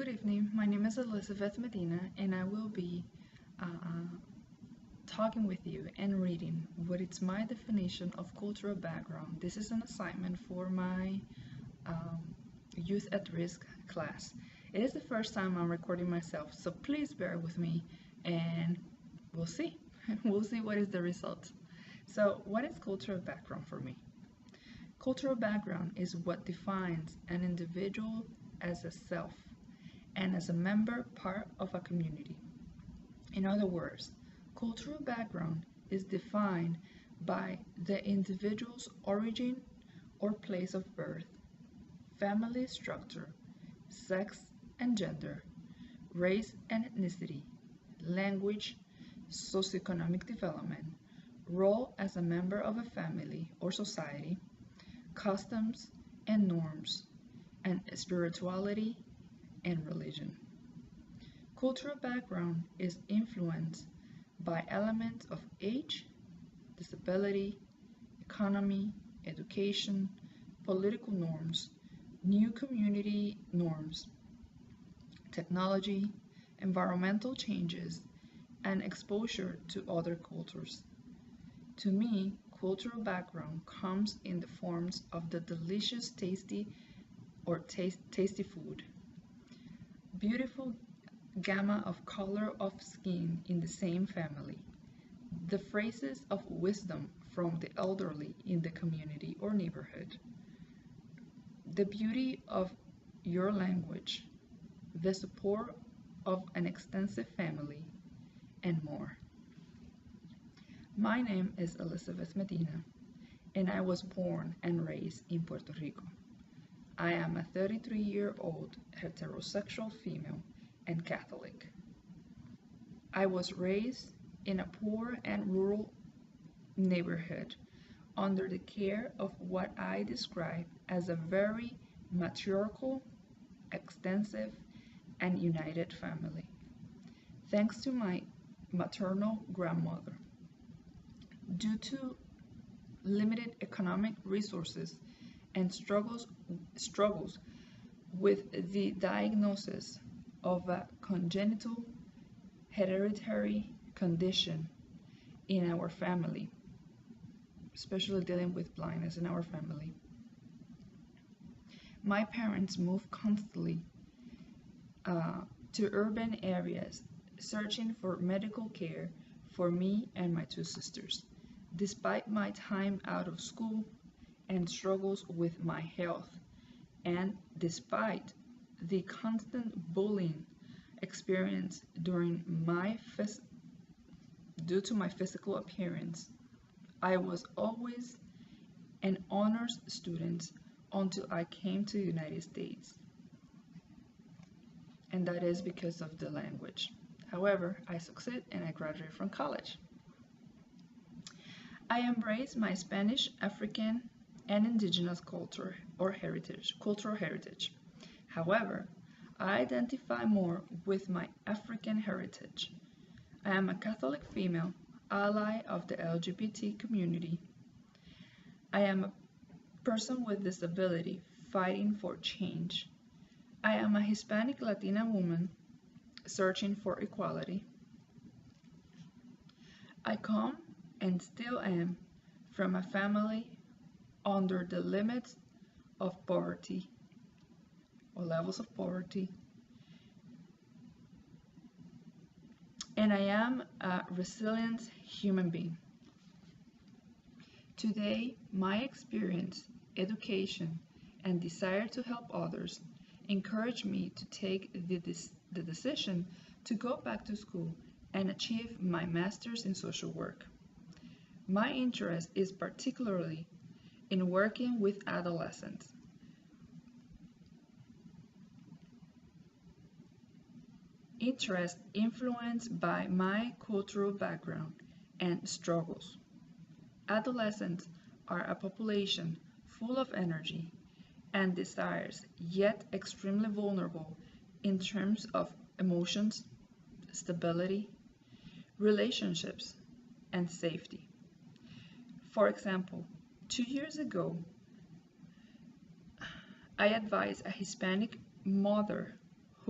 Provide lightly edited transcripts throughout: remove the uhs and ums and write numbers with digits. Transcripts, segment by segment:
Good evening. My name is Elizabeth Medina, and I will be uh, talking with you and reading what is my definition of cultural background. This is an assignment for my um, Youth at Risk class. It is the first time I'm recording myself, so please bear with me, and we'll see. We'll see what is the result. So, what is cultural background for me? Cultural background is what defines an individual as a self and as a member part of a community. In other words, cultural background is defined by the individual's origin or place of birth, family structure, sex and gender, race and ethnicity, language, socioeconomic development, role as a member of a family or society, customs and norms, and spirituality and religion. Cultural background is influenced by elements of age, disability, economy, education, political norms, new community norms, technology, environmental changes, and exposure to other cultures. To me, cultural background comes in the forms of the delicious, tasty food, beautiful gamma of color of skin in the same family, the phrases of wisdom from the elderly in the community or neighborhood, the beauty of your language, the support of an extensive family, and more. My name is Elizabeth Medina, and I was born and raised in Puerto Rico. I am a 33-year-old heterosexual female and Catholic. I was raised in a poor and rural neighborhood under the care of what I describe as a very matriarchal, extensive, and united family, thanks to my maternal grandmother. Due to limited economic resources and struggles with the diagnosis of a congenital hereditary condition in our family, especially dealing with blindness in our family. My parents moved constantly to urban areas searching for medical care for me and my two sisters. Despite my time out of school and struggles with my health, and despite the constant bullying experienced due to my physical appearance, I was always an honors student until I came to the United States. And that is because of the language. However, I succeeded and I graduated from college. I embrace my Spanish, African, and indigenous cultural heritage. However, I identify more with my African heritage. I am a Catholic female, ally of the LGBT community. I am a person with disability fighting for change. I am a Hispanic Latina woman searching for equality. I come and still am from a family under the limits of poverty or levels of poverty, and I am a resilient human being. Today, my experience, education, and desire to help others encourage me to take the decision to go back to school and achieve my master's in social work. My interest is particularly in working with adolescents. Interest influenced by my cultural background and struggles. Adolescents are a population full of energy and desires, yet extremely vulnerable in terms of emotions, stability, relationships, and safety. For example, 2 years ago, I advised a Hispanic mother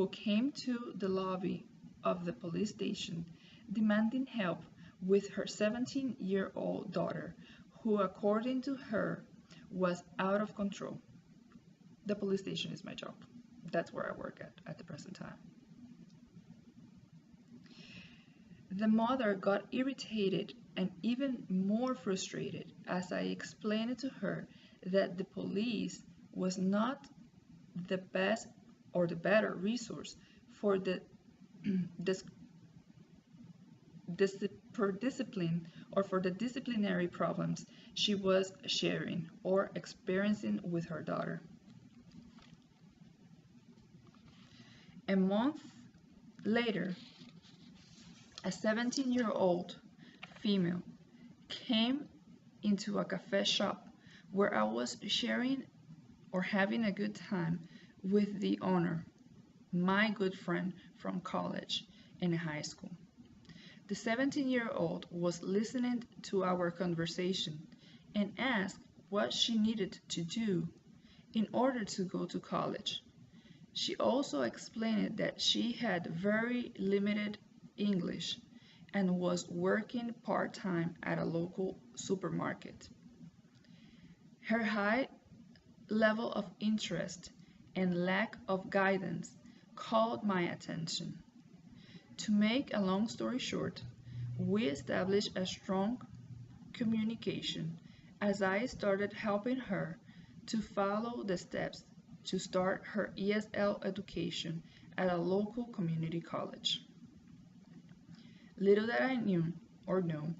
who came to the lobby of the police station demanding help with her 17-year-old daughter, who, according to her, was out of control. The police station is my job. That's where I work at the present time. The mother got irritated and even more frustrated as I explained to her that the police was not the best or the better resource for the for discipline or for the disciplinary problems she was sharing or experiencing with her daughter. A month later, a 17-year-old female came into a cafe shop where I was sharing or having a good time with the owner, my good friend from college and high school. The 17-year-old was listening to our conversation and asked what she needed to do in order to go to college. She also explained that she had very limited English and was working part-time at a local supermarket. Her high level of interest and lack of guidance called my attention. To make a long story short, we established a strong communication as I started helping her to follow the steps to start her ESL education at a local community college. Little that I knew or know,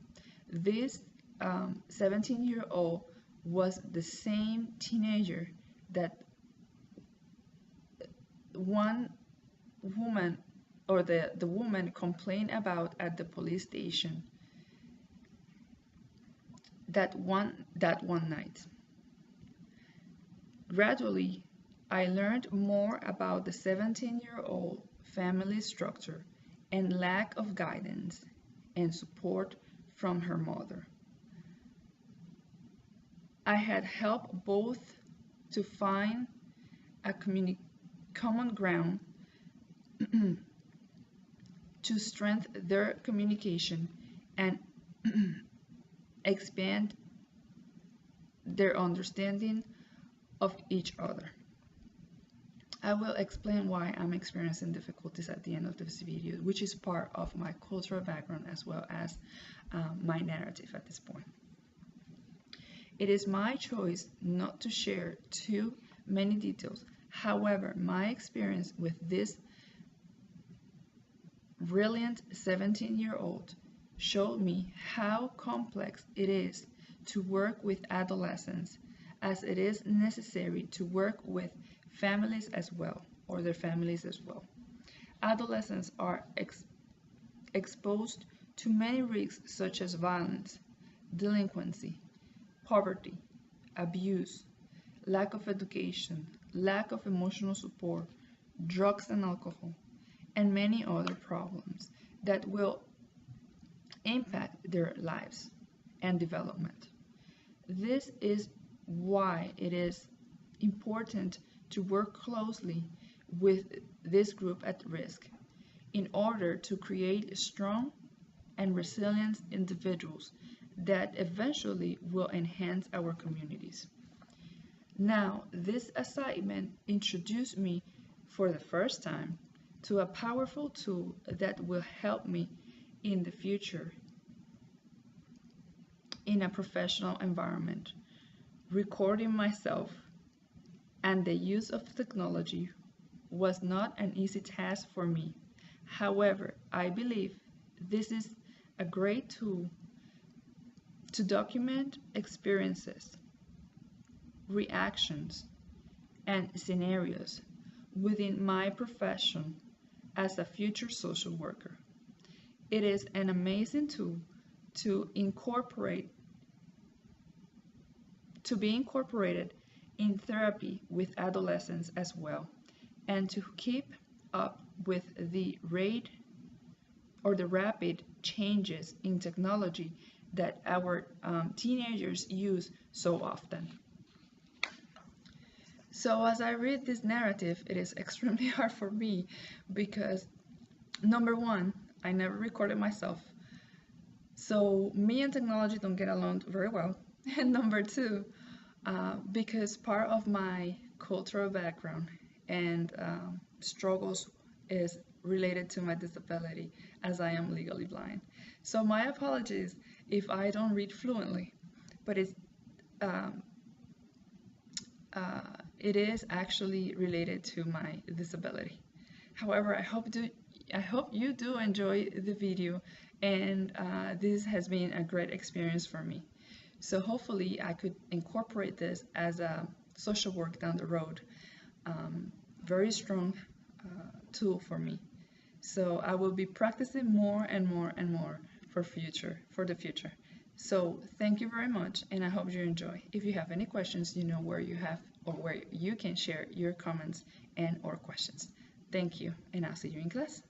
this 17-year-old was the same teenager that one woman or the woman complained about at the police station that one night. Gradually, I learned more about the 17-year-old family structure and lack of guidance and support from her mother. I had helped both to find a common ground to strengthen their communication and expand their understanding of each other. I will explain why I'm experiencing difficulties at the end of this video, which is part of my cultural background as well as my narrative at this point. It is my choice not to share too many details. However, my experience with this brilliant 17-year-old showed me how complex it is to work with adolescents, as it is necessary to work with families as well, or their families as well. Adolescents are exposed to many risks such as violence, delinquency, poverty, abuse, lack of education, lack of emotional support, drugs and alcohol, and many other problems that will impact their lives and development. This is why it is important to work closely with this group at risk in order to create strong and resilient individuals that eventually will enhance our communities. Now, this assignment introduced me for the first time to a powerful tool that will help me in the future in a professional environment. Recording myself and the use of technology was not an easy task for me. However, I believe this is a great tool to document experiences, reactions, and scenarios within my profession as a future social worker. It is an amazing tool to be incorporated in therapy with adolescents as well, and to keep up with the rapid changes in technology that our teenagers use so often. So as I read this narrative, it is extremely hard for me because number one, I never recorded myself. So me and technology don't get along very well. And number two, because part of my cultural background and struggles is related to my disability as I am legally blind. So my apologies if I don't read fluently, but um, uh, it is actually related to my disability. However, I hope you do enjoy the video, and this has been a great experience for me. So hopefully I could incorporate this as a social work down the road. Very strong tool for me. So I will be practicing more and more and more for the future. So thank you very much, and I hope you enjoy. If you have any questions, you know where you have or where you can share your comments and or questions. Thank you, and I'll see you in class.